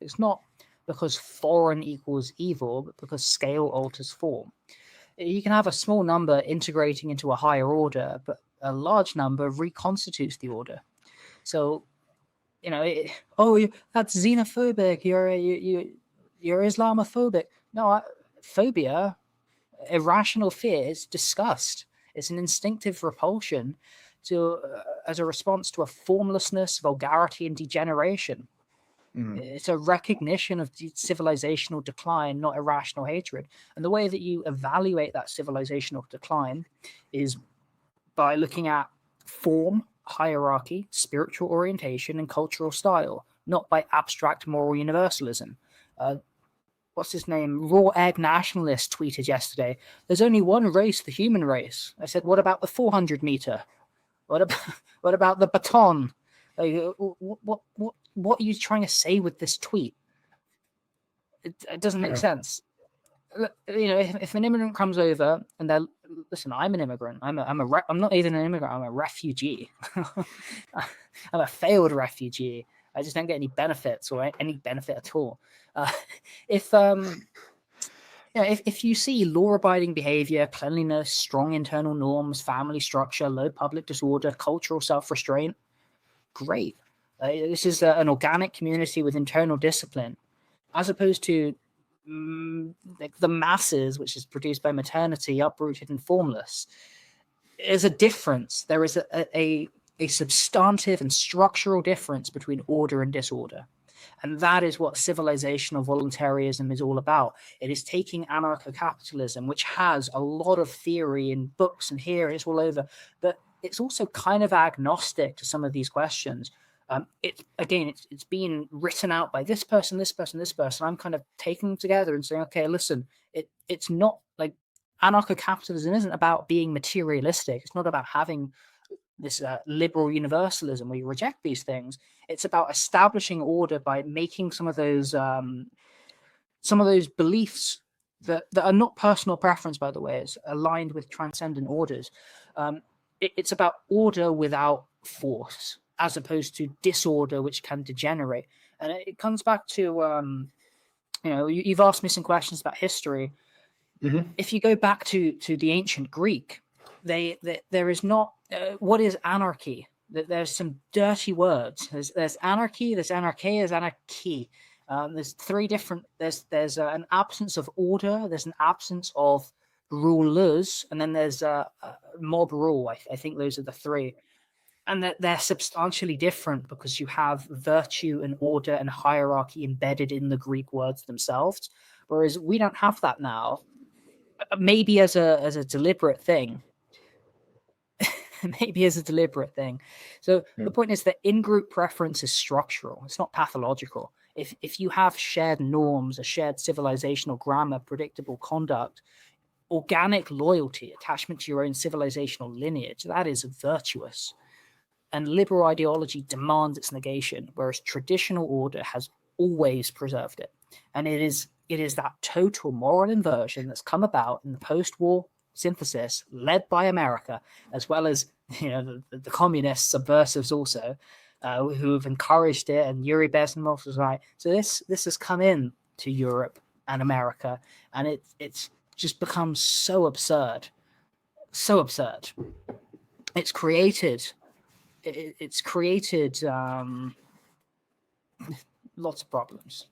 It's not because foreign equals evil, but because scale alters form. You can have a small number integrating into a higher order, but a large number reconstitutes the order. So, that's xenophobic. You're Islamophobic. No, phobia, irrational fear, is disgust. It's an instinctive repulsion as a response to a formlessness, vulgarity, and degeneration. It's a recognition of civilizational decline, not irrational hatred. And the way that you evaluate that civilizational decline is by looking at form, hierarchy, spiritual orientation, and cultural style, not by abstract moral universalism. What's his name? Raw Egg Nationalist tweeted yesterday, there's only one race, the human race. I said, what about the 400 meter? What about the baton? Like, what are you trying to say with this tweet? It doesn't make sense. If an immigrant comes over and they're, listen, I'm an immigrant. I'm not even an immigrant. I'm a refugee. I'm a failed refugee. I just don't get any benefits or any benefit at all. If you see law-abiding behavior, cleanliness, strong internal norms, family structure, low public disorder, cultural self-restraint, great. This is an organic community with internal discipline, as opposed to like the masses, which is produced by maternity, uprooted and formless. There's a difference. There is a substantive and structural difference between order and disorder. And that is what civilizational voluntarism is all about. It is taking anarcho-capitalism, which has a lot of theory in books and here, it's all over, but it's also kind of agnostic to some of these questions. It's being written out by this person, this person, this person. I'm kind of taking them together and saying, okay, listen, it's not like anarcho-capitalism isn't about being materialistic. It's not about having this liberal universalism where you reject these things. It's about establishing order by making some of those beliefs that are not personal preference, by the way, is aligned with transcendent orders. It's about order without force, as opposed to disorder, which can degenerate. And it comes back to, you've asked me some questions about history. Mm-hmm. If you go back to the ancient Greek, there is not what is anarchy. There's some dirty words. There's anarchy, there's anarchy, there's anarchy. There's three different. There's an absence of order. There's an absence of rulers, and then there's mob rule. I think those are the three, and they're substantially different because you have virtue and order and hierarchy embedded in the Greek words themselves, whereas we don't have that now. Maybe as a deliberate thing. So the point is that in-group preference is structural. It's not pathological. If you have shared norms, a shared civilizational grammar, predictable conduct, organic loyalty, attachment to your own civilizational lineage, that is virtuous. And liberal ideology demands its negation, whereas traditional order has always preserved it. And it is that total moral inversion that's come about in the post-war synthesis led by America, as well as the communist subversives also, who have encouraged it, and Yuri Bezmenov was right. So this has come in to Europe and America, and it's just become so absurd. It's created lots of problems.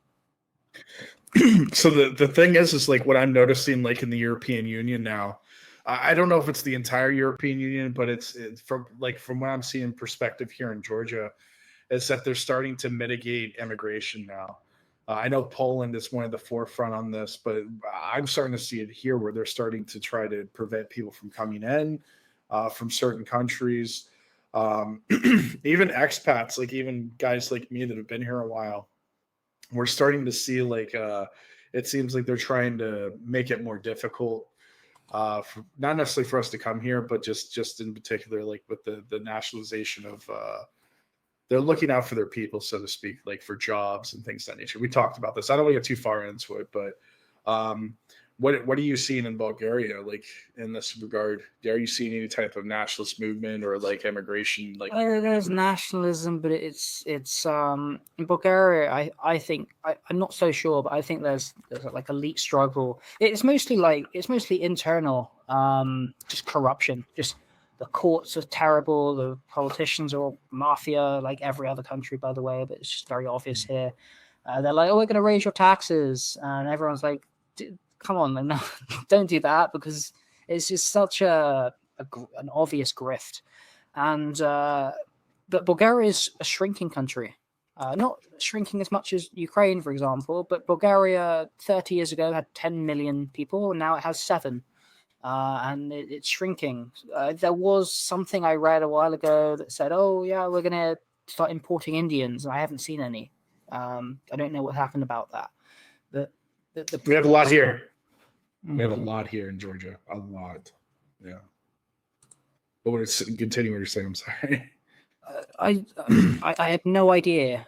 So the thing is like what I'm noticing, like in the European Union now, I don't know if it's the entire European Union, but it's from what I'm seeing perspective here in Georgia, is that they're starting to mitigate immigration now. I know Poland is one of the forefront on this, but I'm starting to see it here where they're starting to try to prevent people from coming in from certain countries. Even expats, like even guys like me that have been here a while, we're starting to see it seems like they're trying to make it more difficult, not necessarily for us to come here, but just in particular, like with the nationalization of, they're looking out for their people, so to speak, like for jobs and things of that nature. We talked about this. I don't want to get too far into it, but What are you seeing in Bulgaria, like in this regard? Are you seeing any type of nationalist movement or like immigration? Like, There's nationalism, but in Bulgaria. I'm not so sure, but I think there's like elite struggle. It's mostly internal, just corruption. Just the courts are terrible. The politicians are all mafia, like every other country, by the way. But it's just very obvious here. They're like, "Oh, we're going to raise your taxes," and everyone's like, "Come on, no, don't do that," because it's just such an obvious grift. And but Bulgaria is a shrinking country, not shrinking as much as Ukraine, for example. But Bulgaria 30 years ago had 10 million people, and now it has 7, and it's shrinking. There was something I read a while ago that said, "Oh yeah, we're gonna start importing Indians," and I haven't seen any. I don't know what happened about that. But we have a lot here. Mm. We have a lot here in Georgia. A lot. Yeah. But what is continue what you're saying? I'm sorry. I have no idea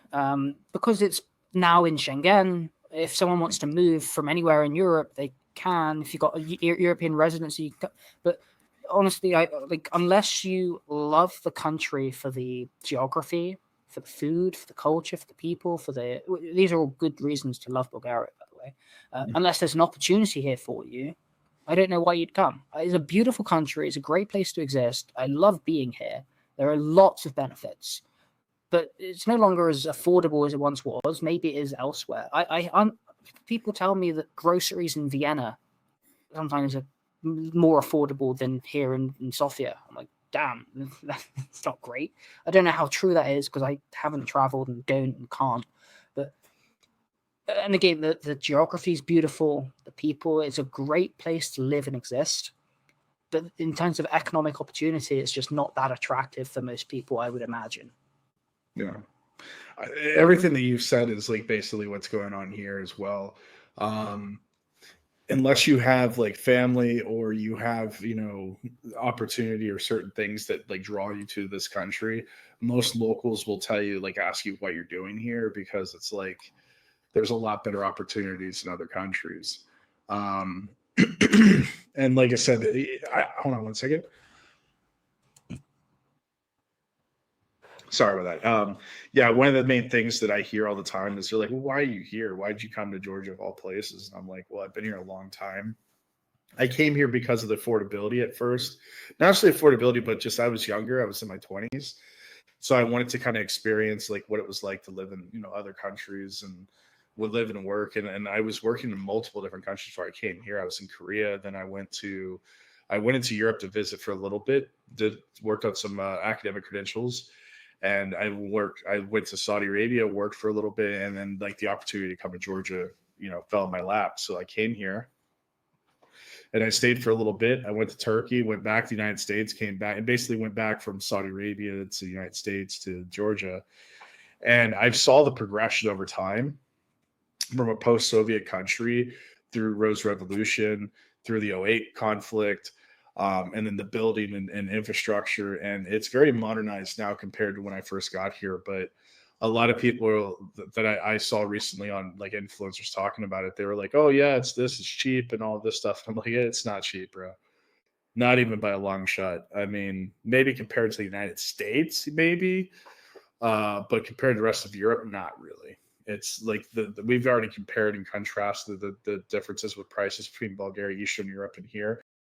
because it's now in Schengen. If someone wants to move from anywhere in Europe, they can. If you've got a European residency, but honestly, I like unless you love the country for the geography, for the food, for the culture, for the people, these are all good reasons to love Bulgaria, by the way. Unless there's an opportunity here for you, I don't know why you'd come. It's a beautiful country. It's a great place to exist. I love being here. There are lots of benefits, but it's no longer as affordable as it once was. Maybe it is elsewhere. People tell me that groceries in Vienna sometimes are more affordable than here in Sofia. I'm like, damn, that's not great. I don't know how true that is because I haven't traveled and don't and can't. But and again, the geography is beautiful. The people, it's a great place to live and exist. But in terms of economic opportunity, it's just not that attractive for most people, I would imagine. Yeah. Everything that you've said is like basically what's going on here as well. Unless you have like family or you have, opportunity or certain things that like draw you to this country, most locals will tell you, like, ask you what you're doing here because it's like there's a lot better opportunities in other countries. Um, and like I said, hold on one second. Sorry about that. Yeah, one of the main things that I hear all the time is they're like, well, why are you here? Why did you come to Georgia of all places? And I'm like, well, I've been here a long time. I came here because of the affordability at first. Not just the affordability, but just I was younger. I was in my 20s. So I wanted to kind of experience like what it was like to live in, other countries and would live and work. And I was working in multiple different countries before I came here. I was in Korea. Then I went into Europe to visit for a little bit, worked on some academic credentials. And I went to Saudi Arabia, worked for a little bit, and then like the opportunity to come to Georgia, fell in my lap. So I came here and I stayed for a little bit. I went to Turkey, went back to the United States, came back, and basically went back from Saudi Arabia to the United States to Georgia. And I saw the progression over time from a post-Soviet country through Rose Revolution, through the '08 conflict, and then the building and infrastructure. And it's very modernized now compared to when I first got here. But a lot of people that I saw recently on like influencers talking about it, they were like, oh yeah, it's cheap and all this stuff. And I'm like, yeah, it's not cheap, bro. Not even by a long shot. I mean, maybe compared to the United States, maybe, but compared to the rest of Europe, not really. It's like we've already compared and contrasted the differences with prices between Bulgaria, Eastern Europe, and here.